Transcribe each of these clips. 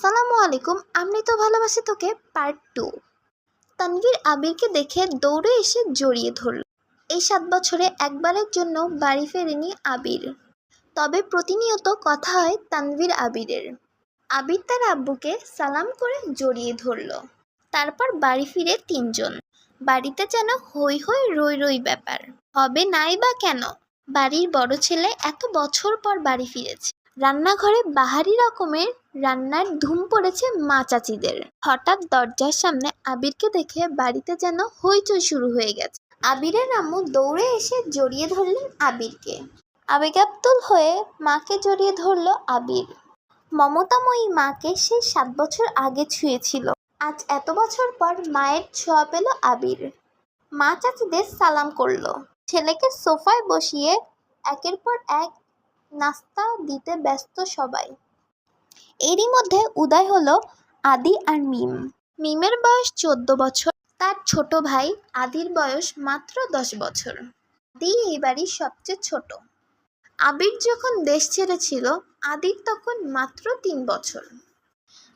আসসালামু আলাইকুম। আমি তো ভালোবাসি তোকে পার্ট 2। তানভীর আবিরকে দেখে দৌড়ে এসে জড়িয়ে ধরল। এই 7 বছরে একবারের জন্য বাড়ি ফেরেনি আবির, তবে প্রতিনিয়ত কথা হয় তানভীর আবিরের। আবির তার আব্বুকে সালাম করে জড়িয়ে ধরল। তারপর বাড়ি ফিরে তিনজন। বাড়িতে যেন হই হই রই রই ব্যাপার। হবে নাই বা কেন, বাড়ির বড় ছেলে এত বছর পর বাড়ি ফিরেছে। রান্নাঘরে বাহারি রকমের রান্নার ধুম পড়েছে মা চাচিদের। হঠাৎ দরজার সামনে আবিরকে দেখে বাড়িতে যেন হইচই শুরু হয়ে গেছে। আবিরের আম্মু দৌড়ে এসে জড়িয়ে ধরলেন আবিরকে। আবেগাপ্তুল হয়ে মাকে জড়িয়ে ধরল আবির। মমতাময়ী মাকে সে 7 বছর আগে ছুঁয়েছিল। আজ এত বছর পর মায়ের ছোঁয়া পেল আবির। মা চাচিদের সালাম করলো। ছেলেকে সোফায় বসিয়ে একের পর এক নাস্তা দিতে ব্যস্ত সবাই। এরই মধ্যে উদয় হলো আদি আর মিম। মিমের বয়স 14 বছর, তার ছোট ভাই আদির বয়স মাত্র 10 বছর। আদি এই বাড়ির সবচেয়ে ছোট। আবির যখন দেশ ছেড়েছিল আদির তখন মাত্র 3 বছর।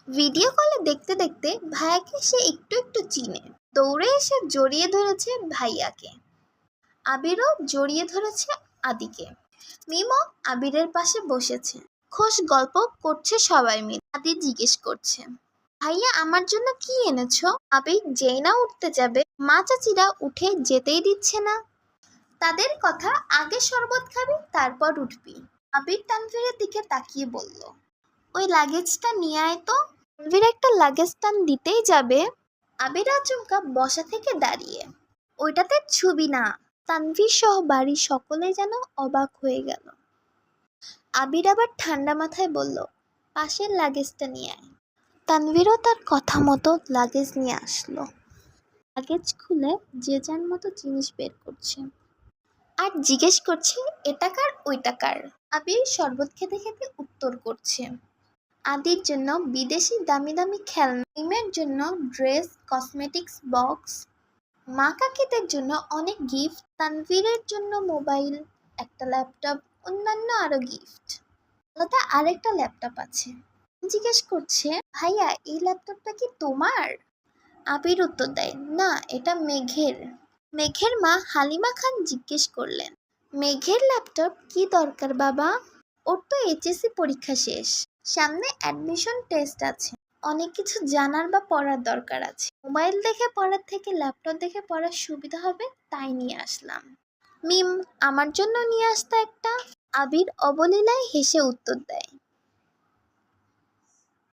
ভিডিও কলে দেখতে দেখতে ভাইয়াকে সে একটু একটু চিনে। দৌড়ে এসে জড়িয়ে ধরেছে ভাইয়াকে। আবিরও জড়িয়ে ধরেছে আদিকে। মিমও আবিরের পাশে বসেছে। খোশ গল্প করছে সবাই মিলে। আদি জিজ্ঞেস করছে, ভাইয়া আমার জন্য কি এনেছো? আবির যেই না উঠতে যাবে মা চাচিরা উঠে যেতেই দিচ্ছে না। তাদের কথা, আগে শরবত খাবি তারপর উঠবি। আবির তানভীরের দিকে তাকিয়ে বলল, ওই লাগেজটা নিয়ে আয় তো। তানভীর একটা লাগেজ টান দিতেই যাবে, আবির আচমকা বসা থেকে দাঁড়িয়ে, ওইটাতে ছবি না। তানভীর সহ বাড়ির সকলে যেন অবাক হয়ে গেল। আবির আবার ঠান্ডা মাথায় বলল, পাশের লাগেজটা নিয়ে আয়। তানভীরও তার কথা মতো লাগেজ নিয়ে আসলো। লাগেজ খুলে যে যার মতো জিনিস বের করছে আর জিজ্ঞেস করছে, এটা কার ওইটা কার। আবির শরবত খেতে খেতে উত্তর করছে, আদির জন্য বিদেশি দামি দামি খেলনা, মিমের জন্য ড্রেস, কসমেটিক্স বক্স, মা কাকিদের জন্য অনেক গিফট, তানভীরের জন্য মোবাইল, একটা ল্যাপটপ, অন্যান্য আরো গিফট। আলাদা আরেকটা ল্যাপটপ আছে। জিজ্ঞেস করছে, ভাইয়া এই ল্যাপটপটা কি তোমার? আবির উত্তর দেয়, না এটা মেঘের। মেঘের মা হালিমা খান জিজ্ঞেস করলেন, মেঘের ল্যাপটপ কি দরকার বাবা? ওর তো এইচএসসি পরীক্ষা শেষ, সামনে অ্যাডমিশন টেস্ট আছে, অনেক কিছু জানার বা পড়ার দরকার আছে। মোবাইল দেখে পড়ার থেকে ল্যাপটপ দেখে পড়ার সুবিধা হবে, তাই নিয়ে আসলাম। মিম, আমার জন্য নিয়ে আসতে একটা। আবির অবলীলায় হেসে উত্তর দেয়,